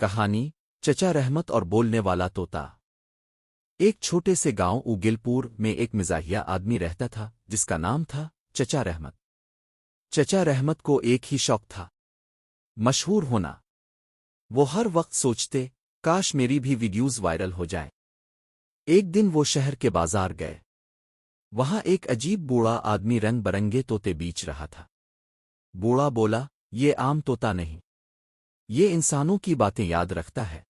کہانی چچا رحمت اور بولنے والا طوطا۔ ایک چھوٹے سے گاؤں اگلپور میں ایک مزاحیہ آدمی رہتا تھا جس کا نام تھا چچا رحمت۔ چچا رحمت کو ایک ہی شوق تھا، مشہور ہونا۔ وہ ہر وقت سوچتے کاش میری بھی ویڈیوز وائرل ہو جائیں۔ ایک دن وہ شہر کے بازار گئے۔ وہاں ایک عجیب بوڑھا آدمی رنگ برنگے طوطے بیچ رہا تھا۔ بوڑھا بولا، یہ عام طوطا نہیں، یہ انسانوں کی باتیں یاد رکھتا ہے۔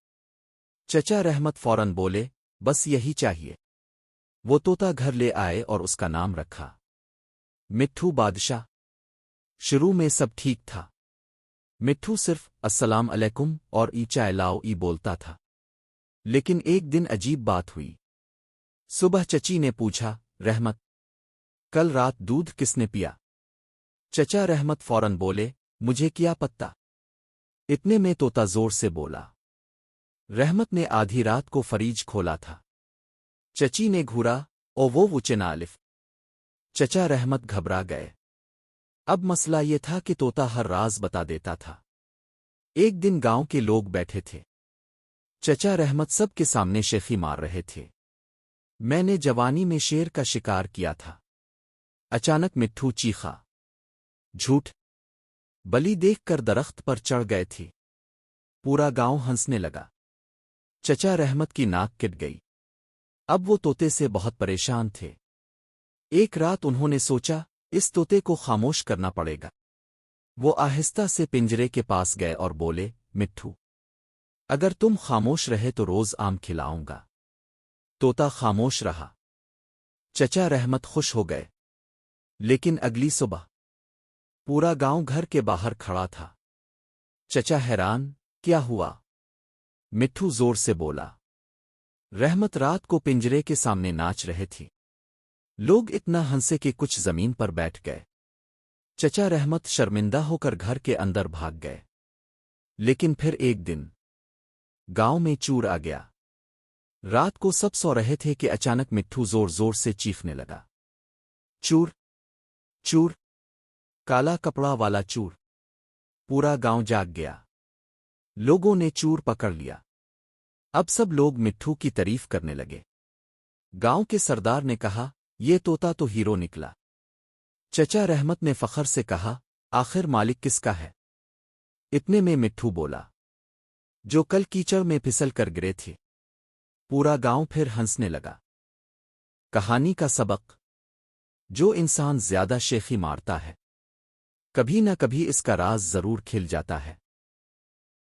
چچا رحمت فوراً بولے، بس یہی چاہیے۔ وہ طوطا گھر لے آئے اور اس کا نام رکھا مٹھو بادشاہ۔ شروع میں سب ٹھیک تھا۔ مٹھو صرف السلام علیکم اور ای چائے لاؤ ای بولتا تھا۔ لیکن ایک دن عجیب بات ہوئی۔ صبح چچی نے پوچھا، رحمت، کل رات دودھ کس نے پیا؟ چچا رحمت فوراً بولے، مجھے کیا پتہ۔ اتنے میں طوطا زور سے بولا۔ رحمت نے آدھی رات کو فریج کھولا تھا۔ چچی نے گھورا، او وہ چنالف۔ چچا رحمت گھبرا گئے۔ اب مسئلہ یہ تھا کہ طوطا ہر راز بتا دیتا تھا۔ ایک دن گاؤں کے لوگ بیٹھے تھے۔ چچا رحمت سب کے سامنے شیخی مار رہے تھے، میں نے جوانی میں شیر کا شکار کیا تھا۔ اچانک مٹھو چیخا، جھوٹ، بلی دیکھ کر درخت پر چڑھ گئے تھے۔ پورا گاؤں ہنسنے لگا۔ چچا رحمت کی ناک کٹ گئی۔ اب وہ طوطے سے بہت پریشان تھے۔ ایک رات انہوں نے سوچا، اس طوطے کو خاموش کرنا پڑے گا۔ وہ آہستہ سے پنجرے کے پاس گئے اور بولے، مٹھو، اگر تم خاموش رہے تو روز آم کھلاؤں گا۔ طوطا خاموش رہا۔ چچا رحمت خوش ہو گئے۔ لیکن اگلی صبح پورا گاؤں گھر کے باہر کھڑا تھا۔ چچا حیران، کیا ہوا؟ مٹھو زور سے بولا، رحمت رات کو پنجرے کے سامنے ناچ رہے تھی۔ لوگ اتنا ہنسے کہ کچھ زمین پر بیٹھ گئے۔ چچا رحمت شرمندہ ہو کر گھر کے اندر بھاگ گئے۔ لیکن پھر ایک دن گاؤں میں چور آ گیا۔ رات کو سب سو رہے تھے کہ اچانک مٹھو زور زور سے چیخنے لگا، چور، چور، کالا کپڑا والا چور۔ پورا گاؤں جاگ گیا۔ لوگوں نے چور پکڑ لیا۔ اب سب لوگ مٹھو کی تعریف کرنے لگے۔ گاؤں کے سردار نے کہا، یہ طوطا تو ہیرو نکلا۔ چچا رحمت نے فخر سے کہا، آخر مالک کس کا ہے؟ اتنے میں مٹھو بولا، جو کل کیچڑ میں پھسل کر گرے تھے۔ پورا گاؤں پھر ہنسنے لگا۔ کہانی کا سبق، جو انسان زیادہ شیخی مارتا ہے، کبھی نہ کبھی اس کا راز ضرور کھل جاتا ہے۔